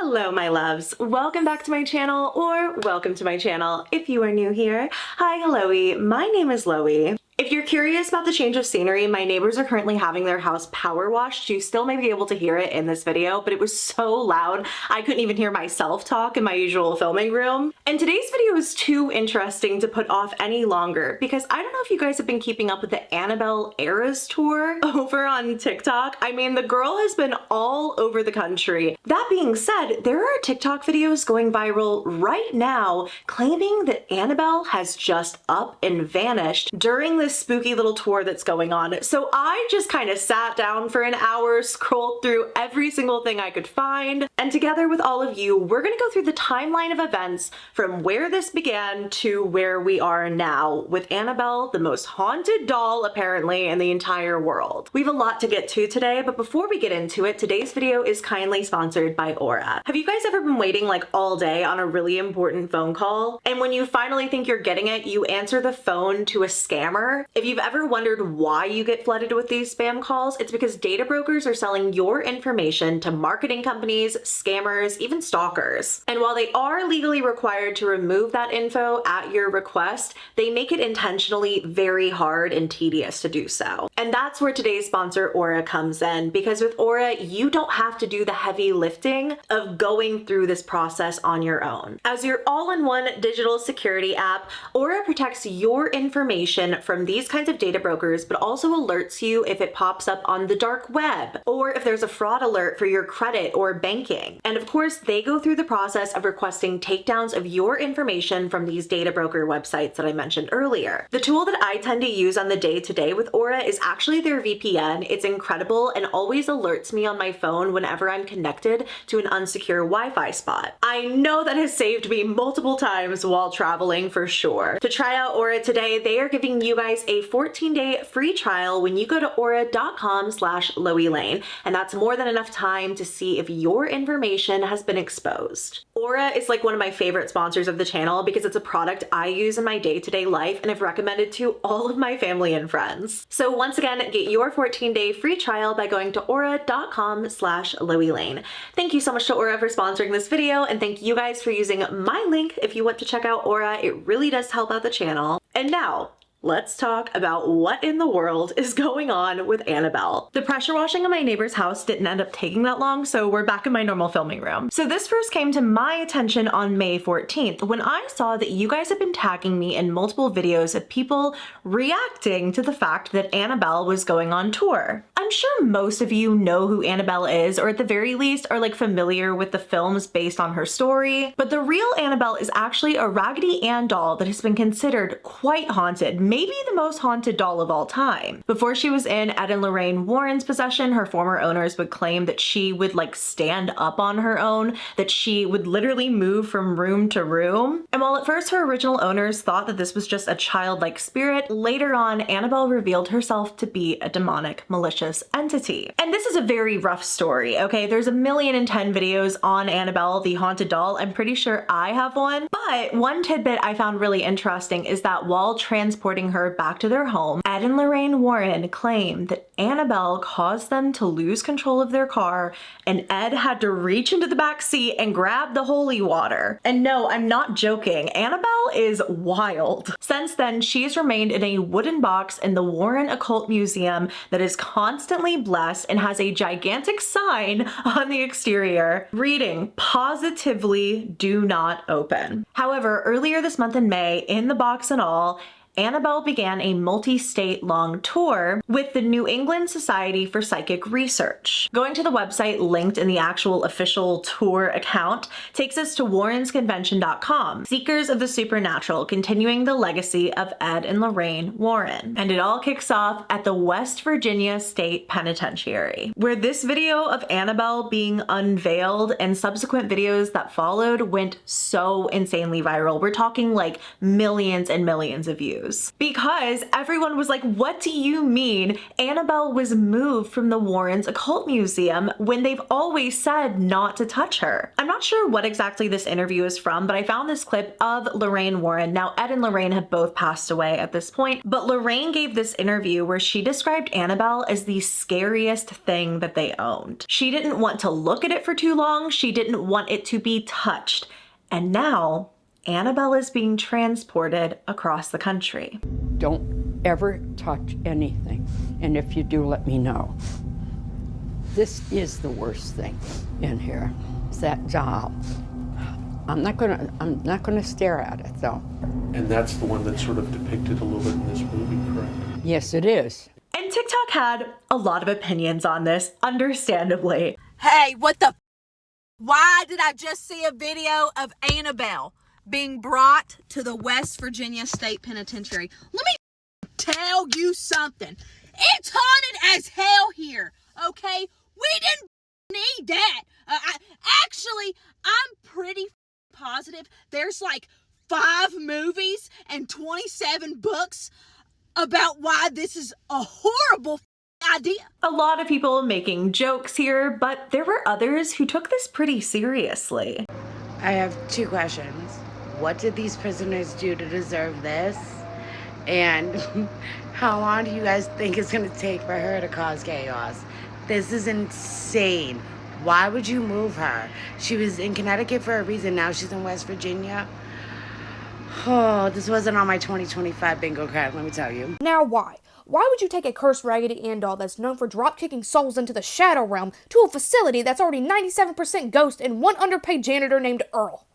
Hello my loves, welcome back to my channel, or welcome to my channel if you are new here. Hi, hello, my name is Loey. If you're curious about the change of scenery, my neighbors are currently having their house power washed. You still may be able to hear it in this video, but it was so loud I couldn't even hear myself talk in my usual filming room. And today's video is too interesting to put off any longer because I don't know if you guys have been keeping up with the Annabelle Eras tour over on TikTok. I mean, the girl has been all over the country. That being said, there are TikTok videos going viral right now claiming that Annabelle has just up and vanished during this spooky little tour that's going on. So I just kind of sat down for an hour, scrolled through every single thing I could find, and together with all of you, we're gonna go through the timeline of events from where this began to where we are now, with Annabelle, the most haunted doll apparently in the entire world. We have a lot to get to today, but before we get into it, today's video is kindly sponsored by Aura. Have you guys ever been waiting like all day on a really important phone call? And when you finally think you're getting it, you answer the phone to a scammer? If you've ever wondered why you get flooded with these spam calls, it's because data brokers are selling your information to marketing companies, scammers, even stalkers. And while they are legally required to remove that info at your request, they make it intentionally very hard and tedious to do so. And that's where today's sponsor Aura comes in, because with Aura, you don't have to do the heavy lifting of going through this process on your own. As your all-in-one digital security app, Aura protects your information from these kinds of data brokers, but also alerts you if it pops up on the dark web, or if there's a fraud alert for your credit or banking. And of course, they go through the process of requesting takedowns of your information from these data broker websites that I mentioned earlier. The tool that I tend to use on the day-to-day with Aura is actually their VPN. It's incredible and always alerts me on my phone whenever I'm connected to an unsecure Wi-Fi spot. I know that has saved me multiple times while traveling for sure. To try out Aura today, they are giving you guys a 14-day free trial when you go to aura.com/LoeyLane, and that's more than enough time to see if your information has been exposed. Aura is like one of my favorite sponsors of the channel because it's a product I use in my day-to-day life and have recommended to all of my family and friends. So once again, get your 14-day free trial by going to aura.com/LoeyLane. Thank you so much to Aura for sponsoring this video, and thank you guys for using my link if you want to check out Aura. It really does help out the channel. And now, let's talk about what in the world is going on with Annabelle. The pressure washing of my neighbor's house didn't end up taking that long, so we're back in my normal filming room. So this first came to my attention on May 14th when I saw that you guys have been tagging me in multiple videos of people reacting to the fact that Annabelle was going on tour. I'm sure most of you know who Annabelle is, or at the very least are like familiar with the films based on her story, but the real Annabelle is actually a Raggedy Ann doll that has been considered quite haunted, maybe the most haunted doll of all time. Before she was in Ed and Lorraine Warren's possession, her former owners would claim that she would like stand up on her own, that she would literally move from room to room. And while at first her original owners thought that this was just a childlike spirit, later on Annabelle revealed herself to be a demonic, malicious entity. And this is a very rough story, okay? There's 1,010,000 videos on Annabelle, the haunted doll. I'm pretty sure I have one. But one tidbit I found really interesting is that while transporting her back to their home, Ed and Lorraine Warren claimed that Annabelle caused them to lose control of their car, and Ed had to reach into the back seat and grab the holy water. And no, I'm not joking. Annabelle is wild. Since then, she's remained in a wooden box in the Warren Occult Museum that is constantly blessed and has a gigantic sign on the exterior reading, "Positively do not open." However, earlier this month in May, in the box and all, Annabelle began a multi-state long tour with the New England Society for Psychic Research. Going to the website linked in the actual official tour account takes us to warrensconvention.com, seekers of the supernatural continuing the legacy of Ed and Lorraine Warren. And it all kicks off at the West Virginia State Penitentiary, where this video of Annabelle being unveiled and subsequent videos that followed went so insanely viral. We're talking like millions and millions of views. news because everyone was like, what do you mean Annabelle was moved from the Warrens Occult Museum when they've always said not to touch her? I'm not sure what exactly this interview is from, but I found this clip of Lorraine Warren. Now, Ed and Lorraine have both passed away at this point, but Lorraine gave this interview where she described Annabelle as the scariest thing that they owned. She didn't want to look at it for too long. She didn't want it to be touched. And now Annabelle is being transported across the country. Don't ever touch anything. And if you do, let me know. This is the worst thing in here. It's that doll. I'm not gonna stare at it though. And that's the one that's sort of depicted a little bit in this movie, correct? Yes, it is. And TikTok had a lot of opinions on this, understandably. Hey, what the? Why did I just see a video of Annabelle being brought to the West Virginia State Penitentiary? Let me tell you something. It's haunted as hell here, okay? We didn't need that. Actually, I'm pretty positive there's like 5 movies and 27 books about why this is a horrible idea. A lot of people making jokes here, but there were others who took this pretty seriously. I have 2 questions. What did these prisoners do to deserve this? And how long do you guys think it's gonna take for her to cause chaos? This is insane. Why would you move her? She was in Connecticut for a reason. Now she's in West Virginia. Oh, this wasn't on my 2025 bingo card, let me tell you. Now why? Why would you take a cursed Raggedy Ann doll that's known for drop-kicking souls into the shadow realm to a facility that's already 97% ghost and one underpaid janitor named Earl?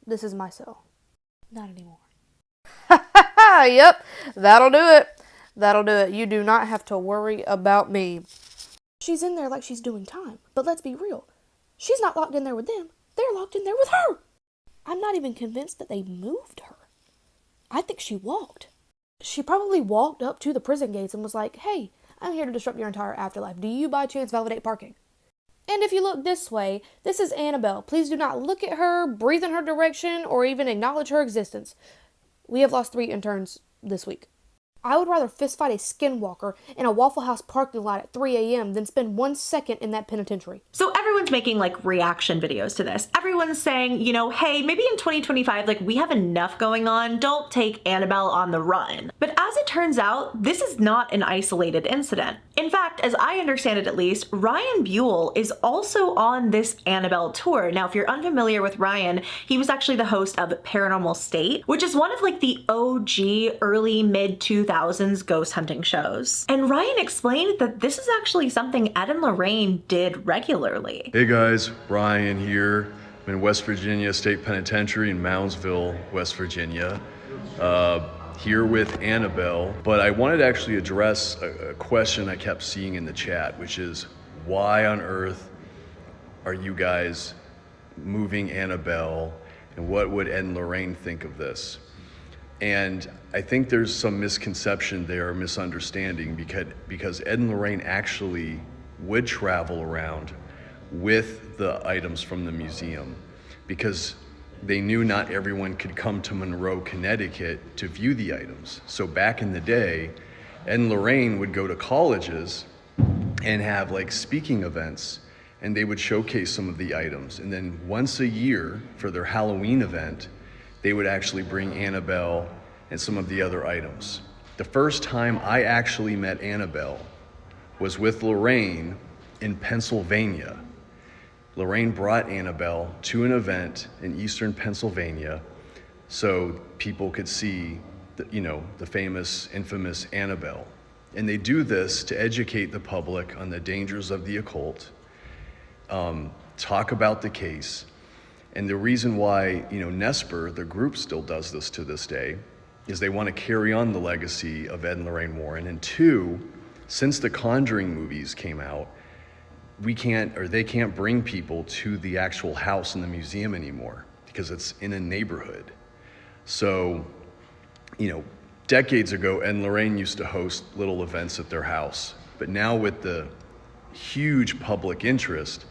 This is my cell. Not anymore. Yep, that'll do it. That'll do it. You do not have to worry about me. She's in there like she's doing time, but let's be real. She's not locked in there with them. They're locked in there with her. I'm not even convinced that they moved her. I think she walked. She probably walked up to the prison gates and was like, hey, I'm here to disrupt your entire afterlife. Do you by chance validate parking? And if you look this way, this is Annabelle. Please do not look at her, breathe in her direction, or even acknowledge her existence. We have lost 3 interns this week. I would rather fistfight a skinwalker in a Waffle House parking lot at 3 a.m. than spend 1 second in that penitentiary. So everyone's making like reaction videos to this. Everyone's saying, you know, hey, maybe in 2025, like we have enough going on. Don't take Annabelle on the run. But as it turns out, this is not an isolated incident. In fact, as I understand it at least, Ryan Buell is also on this Annabelle tour. Now, if you're unfamiliar with Ryan, he was actually the host of Paranormal State, which is one of like the OG early mid-2000s ghost hunting shows. And Ryan explained that this is actually something Ed and Lorraine did regularly. Hey guys, Ryan here. I'm in West Virginia State Penitentiary in Moundsville, West Virginia. Here with Annabelle, but I wanted to actually address a question I kept seeing in the chat, which is why on earth are you guys moving Annabelle, and what would Ed and Lorraine think of this? And I think there's some misconception there, misunderstanding, because Ed and Lorraine actually would travel around with the items from the museum, because they knew not everyone could come to Monroe, Connecticut to view the items. So back in the day, Ed and Lorraine would go to colleges and have like speaking events, and they would showcase some of the items. And then once a year for their Halloween event, they would actually bring Annabelle and some of the other items. The first time I actually met Annabelle was with Lorraine in Pennsylvania. Lorraine brought Annabelle to an event in eastern Pennsylvania so people could see the famous, infamous Annabelle. And they do this to educate the public on the dangers of the occult, talk about the case. And the reason why, NESPR, the group, still does this to this day is they want to carry on the legacy of Ed and Lorraine Warren. And 2, since the Conjuring movies came out, they can't bring people to the actual house in the museum anymore because it's in a neighborhood. So, decades ago, Ed and Lorraine used to host little events at their house. But now with the huge public interest,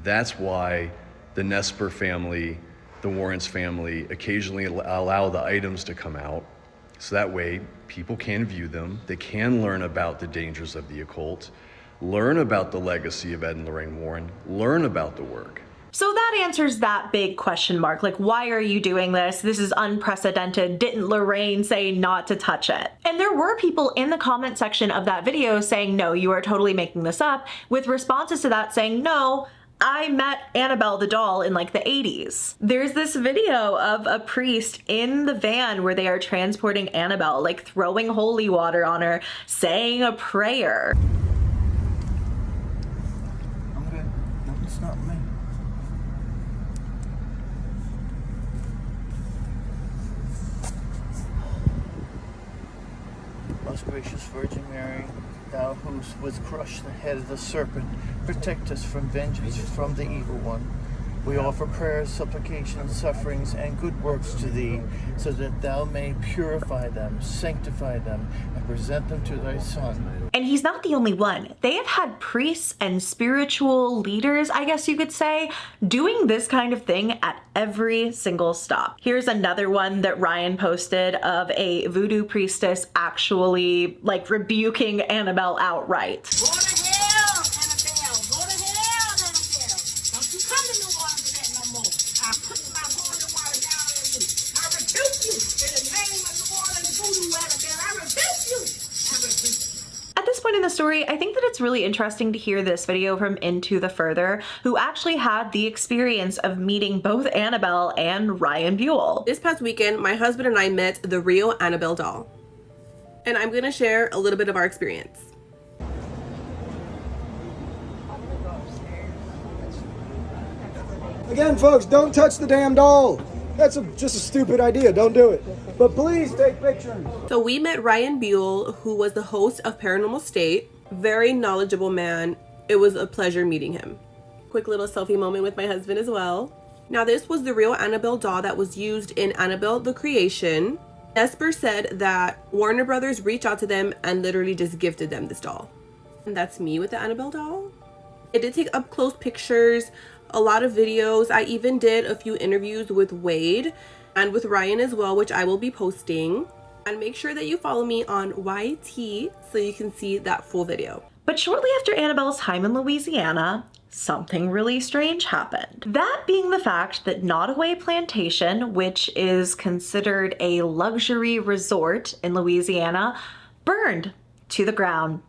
that's why the NESPR family, the Warrens family, occasionally allow the items to come out So that way people can view them, they can learn about the dangers of the occult, learn about the legacy of Ed and Lorraine Warren, learn about the work. So that answers that big question mark. Like, why are you doing this? This is unprecedented. Didn't Lorraine say not to touch it? And there were people in the comment section of that video saying, no, you are totally making this up, with responses to that saying, no, I met Annabelle the doll in like the 80s. There's this video of a priest in the van where they are transporting Annabelle, like throwing holy water on her, saying a prayer. I'm good. No, it's not me. Most gracious Virgin Mary, thou who wouldst crush the head of the serpent, protect us from vengeance from the evil one. We offer prayers, supplications, sufferings, and good works to thee, so that thou may purify them, sanctify them, and present them to thy Son. And he's not the only one. They have had priests and spiritual leaders, I guess you could say, doing this kind of thing at every single stop. Here's another one that Ryan posted of a voodoo priestess actually like rebuking Annabelle outright. Go to hell, Annabelle. Go to hell, Annabelle. Don't you come to New Orleans with that no more. I put my holy water down on you. I rebuke you in the name of New Orleans voodoo, Annabelle. I rebuke you. I rebuke you. At this point in the story, I think that it's really interesting to hear this video from Into.the.further, who actually had the experience of meeting both Annabelle and Ryan Buell. This past weekend, my husband and I met the real Annabelle doll. And I'm gonna share a little bit of our experience. Again, folks, don't touch the damn doll. That's just a stupid idea. Don't do it. But please take pictures. So we met Ryan Buell, who was the host of Paranormal State. Very knowledgeable man. It was a pleasure meeting him. Quick little selfie moment with my husband as well. Now this was the real Annabelle doll that was used in Annabelle the Creation. Esper said that Warner Brothers reached out to them and literally just gifted them this doll. And that's me with the Annabelle doll. I did take up close pictures, a lot of videos. I even did a few interviews with Wade and with Ryan as well, which I will be posting. And make sure that you follow me on YT so you can see that full video. But shortly after Annabelle's time in Louisiana, something really strange happened. That being the fact that Knowledgeofselfhistory Plantation, which is considered a luxury resort in Louisiana, burned to the ground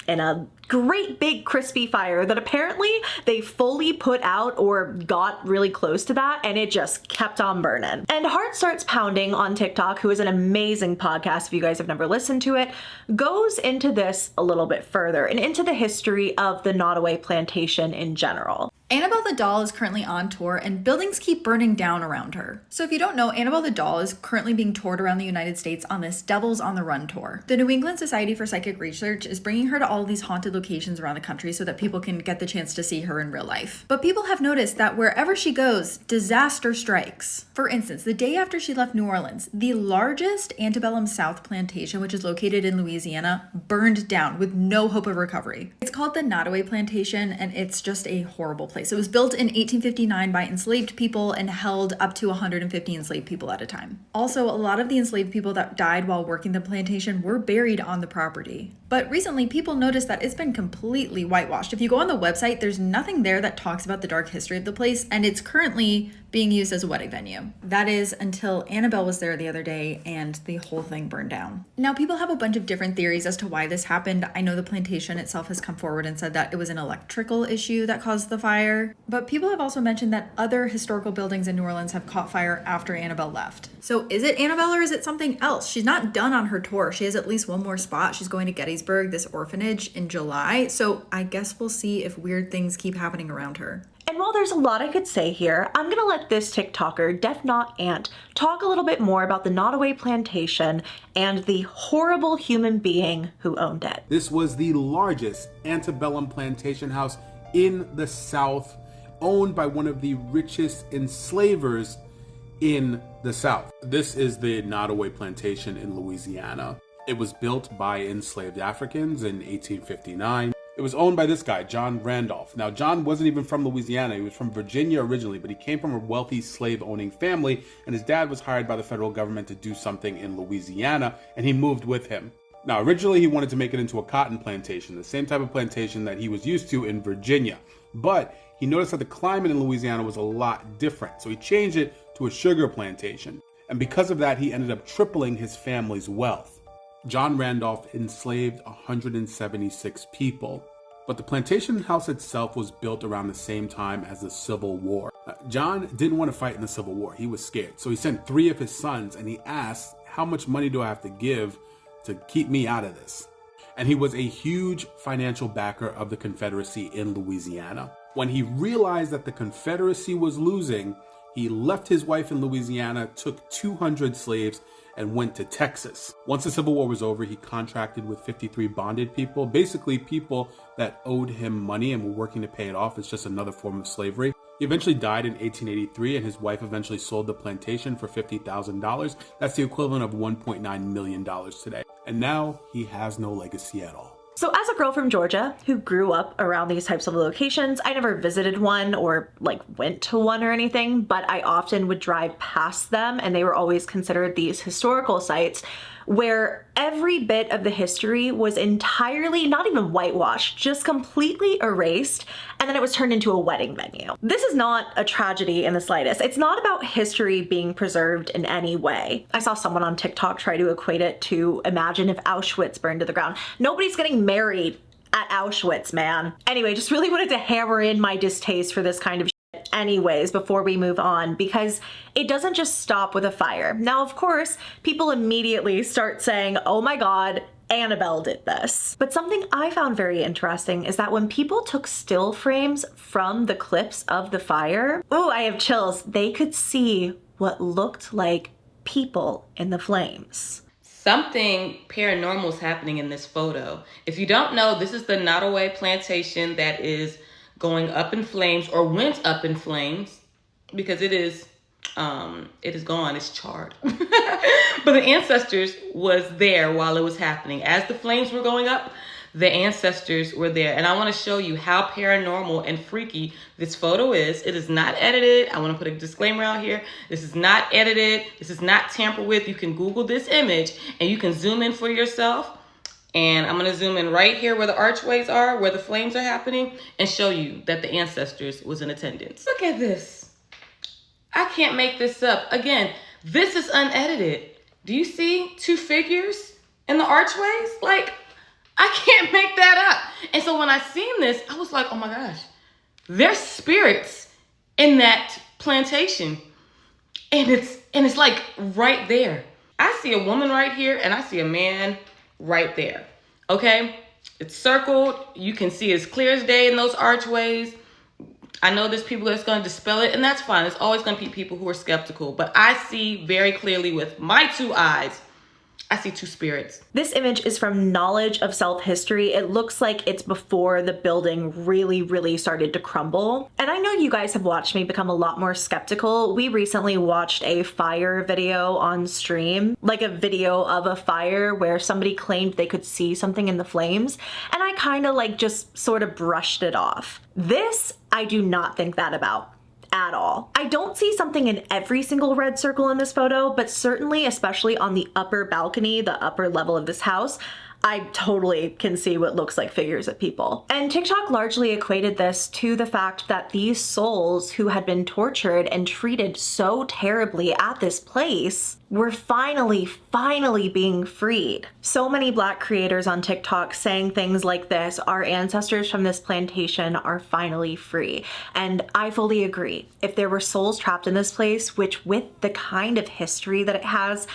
in a great big crispy fire that apparently they fully put out or got really close to that, and it just kept on burning. And Heartstartspounding on TikTok, who is an amazing podcast if you guys have never listened to it, goes into this a little bit further and into the history of the Knowledgeofselfhistory Plantation in general. Annabelle the doll is currently on tour and buildings keep burning down around her. So if you don't know, Annabelle the doll is currently being toured around the United States on this Devils on the Run tour. The New England Society for Psychic Research is bringing her to all these haunted locations around the country so that people can get the chance to see her in real life. But people have noticed that wherever she goes, disaster strikes. For instance, the day after she left New Orleans, the largest antebellum South plantation, which is located in Louisiana, burned down with no hope of recovery. It's called the Knowledgeofselfhistory Plantation, and it's just a horrible place. It was built in 1859 by enslaved people and held up to 150 enslaved people at a time. Also, a lot of the enslaved people that died while working the plantation were buried on the property. But recently, people noticed that it's been completely whitewashed. If you go on the website, there's nothing there that talks about the dark history of the place, and it's currently being used as a wedding venue. That is until Annabelle was there the other day and the whole thing burned down. Now, people have a bunch of different theories as to why this happened. I know the plantation itself has come forward and said that it was an electrical issue that caused the fire, but people have also mentioned that other historical buildings in New Orleans have caught fire after Annabelle left. So is it Annabelle or is it something else? She's not done on her tour. She has at least one more spot. She's going to Gettysburg, this orphanage, in July. So I guess we'll see if weird things keep happening around her. And while there's a lot I could say here, I'm gonna let this TikToker, Deffnotantt, talk a little bit more about the Knowledgeofselfhistory Plantation and the horrible human being who owned it. This was the largest antebellum plantation house in the South, owned by one of the richest enslavers in the South. This is the Knowledgeofselfhistory Plantation in Louisiana. It was built by enslaved Africans in 1859. It was owned by this guy, John Randolph. Now, John wasn't even from Louisiana. He was from Virginia originally, but he came from a wealthy slave-owning family, and his dad was hired by the federal government to do something in Louisiana, and he moved with him. Now, originally he wanted to make it into a cotton plantation, the same type of plantation that he was used to in Virginia. But he noticed that the climate in Louisiana was a lot different, so he changed it to a sugar plantation. And because of that, he ended up tripling his family's wealth. John Randolph enslaved 176 people, but the plantation house itself was built around the same time as the Civil War. John didn't want to fight in the Civil War. He was scared. So he sent 3 of his sons and he asked, how much money do I have to give to keep me out of this? And he was a huge financial backer of the Confederacy in Louisiana. When he realized that the Confederacy was losing, he left his wife in Louisiana, took 200 slaves, and went to Texas. Once the Civil War was over, he contracted with 53 bonded people, basically people that owed him money and were working to pay it off. It's just another form of slavery. He eventually died in 1883, and his wife eventually sold the plantation for $50,000. That's the equivalent of $1.9 million today. And now he has no legacy at all. So as a girl from Georgia who grew up around these types of locations, I never visited one or like went to one or anything, but I often would drive past them, and they were always considered these historical sites where every bit of the history was entirely, not even whitewashed, just completely erased, and then it was turned into a wedding venue. This is not a tragedy in the slightest. It's not about history being preserved in any way. I saw someone on TikTok try to equate it to imagine if Auschwitz burned to the ground. Nobody's getting married at Auschwitz, man. Anyway, just really wanted to hammer in my distaste for this kind of anyways before we move on, because it doesn't just stop with a fire. Now, of course, people immediately start saying, oh my God, Annabelle did this. But something I found very interesting is that when people took still frames from the clips of the fire, oh, I have chills, they could see what looked like people in the flames. Something paranormal is happening in this photo. If you don't know, this is the Knowledgeofselfhistory plantation that is going up in flames, or went up in flames, because it is gone, it's charred. But the ancestors was there while it was happening. As the flames were going up, the ancestors were there. And I want to show you how paranormal and freaky this photo is. It is not edited. I want to put a disclaimer out here. This is not edited. This is not tampered with. You can Google this image and you can zoom in for yourself. And I'm going to zoom in right here where the archways are, where the flames are happening, and show you that the ancestors was in attendance. Look at this. I can't make this up. Again, this is unedited. Do you see 2 figures in the archways? Like, I can't make that up. And so when I seen this, I was like, oh my gosh, there's spirits in that plantation. And it's like right there. I see a woman right here and I see a man right there. Okay, it's circled. You can see it as clear as day in those archways. I know there's people that's going to dispel it, and that's fine. There's always going to be people who are skeptical, but I see very clearly with my 2 eyes, I see 2 spirits. This image is from Knowledgeofselfhistory. It looks like it's before the building really started to crumble. And I know you guys have watched me become a lot more skeptical. We recently watched a fire video on stream, like a video of a fire where somebody claimed they could see something in the flames. And I kind of like just sort of brushed it off. This, I do not think that about at all. I don't see something in every single red circle in this photo, but certainly, especially on the upper balcony, the upper level of this house, I totally can see what looks like figures of people. And TikTok largely equated this to the fact that these souls who had been tortured and treated so terribly at this place were finally being freed. So many Black creators on TikTok saying things like this, our ancestors from this plantation are finally free. And I fully agree. If there were souls trapped in this place, which with the kind of history that it has,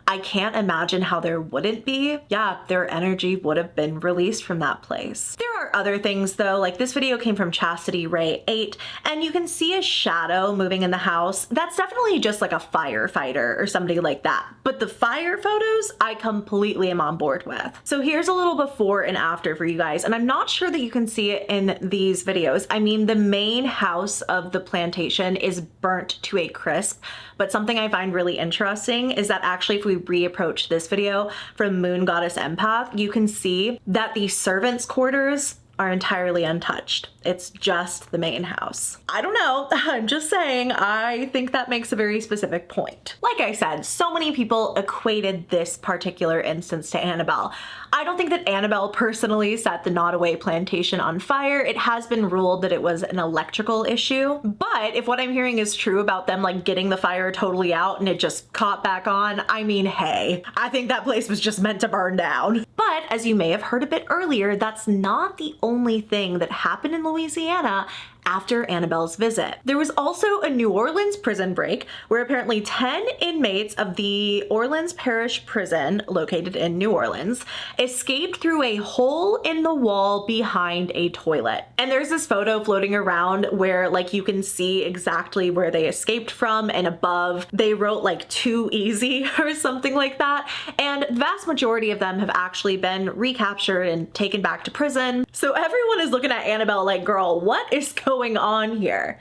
I can't imagine how there wouldn't be. Yeah, their energy would have been released from that place. There are other things though, like this video came from Chastity Ray 8, and you can see a shadow moving in the house. That's definitely just like a firefighter or somebody like that. But the fire photos, I completely am on board with. So here's a little before and after for you guys, and I'm not sure that you can see it in these videos. I mean, the main house of the plantation is burnt to a crisp, but something I find really interesting is that actually if we reapproach this video from Moon Goddess Empath, you can see that the servants' quarters are entirely untouched. It's just the main house. I don't know, I'm just saying, I think that makes a very specific point. Like I said, so many people equated this particular instance to Annabelle. I don't think that Annabelle personally set the Knowledgeofselfhistory plantation on fire. It has been ruled that it was an electrical issue, but if what I'm hearing is true about them like getting the fire totally out and it just caught back on, I mean, hey, I think that place was just meant to burn down. But as you may have heard a bit earlier, that's not the only thing that happened in Louisiana after Annabelle's visit. There was also a New Orleans prison break where apparently 10 inmates of the Orleans Parish Prison, located in New Orleans, escaped through a hole in the wall behind a toilet. And there's this photo floating around where like you can see exactly where they escaped from, and above they wrote like "too easy" or something like that. And the vast majority of them have actually been recaptured and taken back to prison. So everyone is looking at Annabelle like, girl, what is going on here?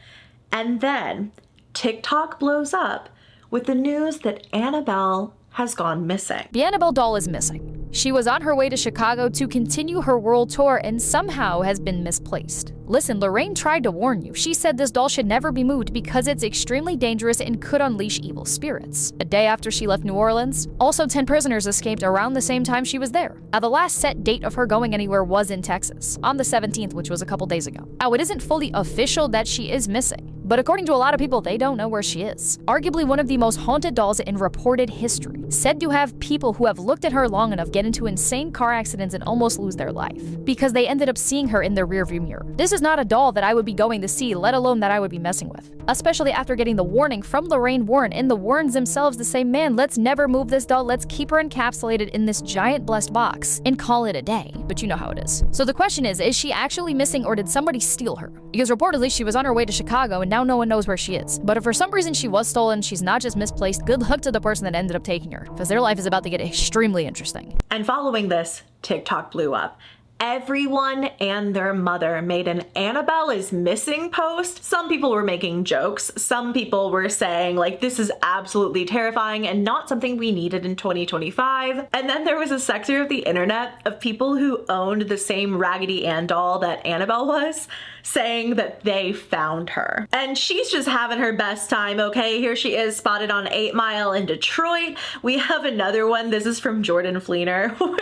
And then TikTok blows up with the news that Annabelle has gone missing. The Annabelle doll is missing. She was on her way to Chicago to continue her world tour and somehow has been misplaced. Listen, Lorraine tried to warn you. She said this doll should never be moved because it's extremely dangerous and could unleash evil spirits. A day after she left New Orleans, also 10 prisoners escaped around the same time she was there. Now, the last set date of her going anywhere was in Texas, on the 17th, which was a couple days ago. Now, it isn't fully official that she is missing, but according to a lot of people, they don't know where she is. Arguably one of the most haunted dolls in reported history, said to have people who have looked at her long enough get into insane car accidents and almost lose their life because they ended up seeing her in their rearview mirror. This is not a doll that I would be going to see, let alone that I would be messing with. Especially after getting the warning from Lorraine Warren and the Warrens themselves to say, man, let's never move this doll, let's keep her encapsulated in this giant blessed box and call it a day. But you know how it is. So the question is she actually missing or did somebody steal her? Because reportedly she was on her way to Chicago and now no one knows where she is. But if for some reason she was stolen, she's not just misplaced, good luck to the person that ended up taking her, because their life is about to get extremely interesting. And following this, TikTok blew up. Everyone and their mother made an Annabelle is missing post. Some people were making jokes. Some people were saying like, this is absolutely terrifying and not something we needed in 2025. And then there was a sector of the internet of people who owned the same Raggedy Ann doll that Annabelle was, saying that they found her. And she's just having her best time, okay? Here she is spotted on 8 Mile in Detroit. We have another one. This is from Jordanfleenor, where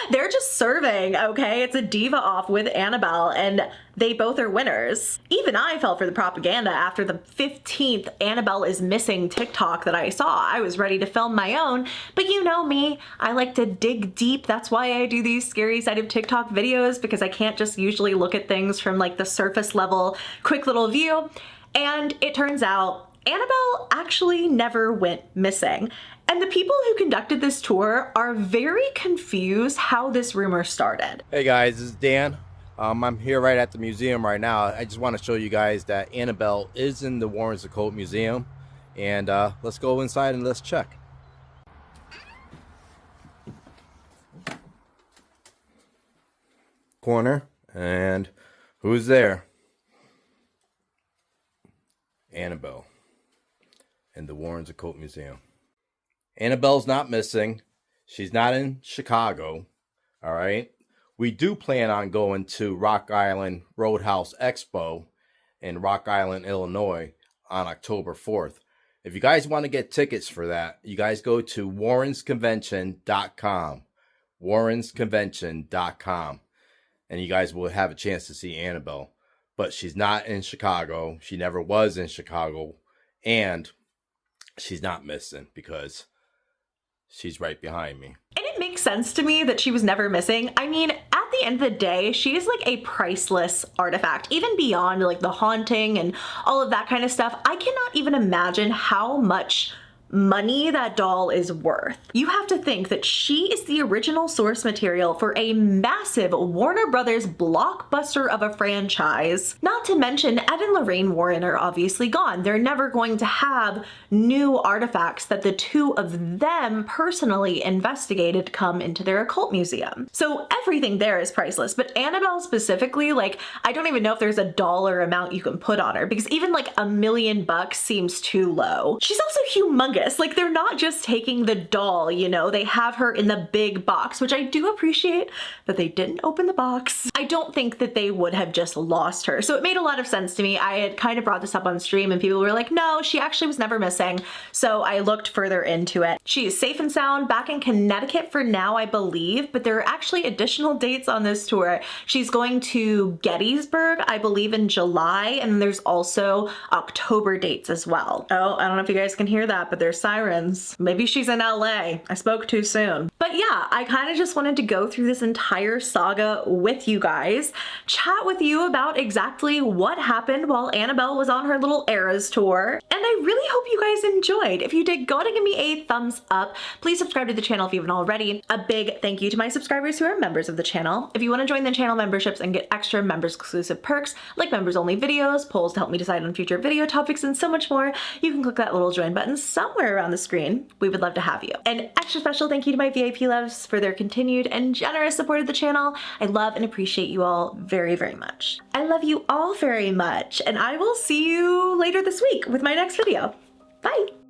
they're just serving, okay? It's a diva off with Annabelle, and they both are winners. Even I fell for the propaganda after the 15th Annabelle is missing TikTok that I saw. I was ready to film my own, but you know me, I like to dig deep. That's why I do these scary side of TikTok videos, because I can't just usually look at things from like the surface level, quick little view. And it turns out Annabelle actually never went missing. And the people who conducted this tour are very confused how this rumor started. Hey guys, this is Dan. I'm here right at the museum right now. I just want to show you guys that Annabelle is in the Warrens Occult Museum. And let's go inside and let's check. Corner, and who's there? Annabelle in the Warrens Occult Museum. Annabelle's not missing. She's not in Chicago. All right. We do plan on going to Rock Island Roadhouse Expo in Rock Island, Illinois on October 4th. If you guys want to get tickets for that, you guys go to warrensconvention.com. warrensconvention.com. And you guys will have a chance to see Annabelle. But she's not in Chicago. She never was in Chicago. And she's not missing because she's right behind me. And it makes sense to me that she was never missing. I mean, at the end of the day, she is like a priceless artifact, even beyond like the haunting and all of that kind of stuff. I cannot even imagine how much money that doll is worth. You have to think that she is the original source material for a massive Warner Brothers blockbuster of a franchise. Not to mention, Ed and Lorraine Warren are obviously gone. They're never going to have new artifacts that the two of them personally investigated come into their occult museum. So everything there is priceless, but Annabelle specifically, like, I don't even know if there's a dollar amount you can put on her, because even like $1 million seems too low. She's also humongous. humongous. Like, they're not just taking the doll, you know, they have her in the big box, which I do appreciate that they didn't open the box. I don't think that they would have just lost her. So it made a lot of sense to me. I had kind of brought this up on stream and people were like, no, she actually was never missing. So I looked further into it. She is safe and sound back in Connecticut for now, I believe, but there are actually additional dates on this tour. She's going to Gettysburg, I believe, in July, and there's also October dates as well. Oh, I don't know if you guys can hear that, but there's sirens. Maybe she's in LA. I spoke too soon. But yeah, I kind of just wanted to go through this entire saga with you guys, chat with you about exactly what happened while Annabelle was on her little Eras tour, and I really hope you guys enjoyed. If you did, go ahead and give me a thumbs up. Please subscribe to the channel if you haven't already. A big thank you to my subscribers who are members of the channel. If you want to join the channel memberships and get extra members exclusive perks like members only videos, polls to help me decide on future video topics, and so much more, you can click that little join button somewhere around the screen. We would love to have you. An extra special thank you to my VIP loves for their continued and generous support of the channel. I love and appreciate you all very, very much. I love you all very much, and I will see you later this week with my next video. Bye.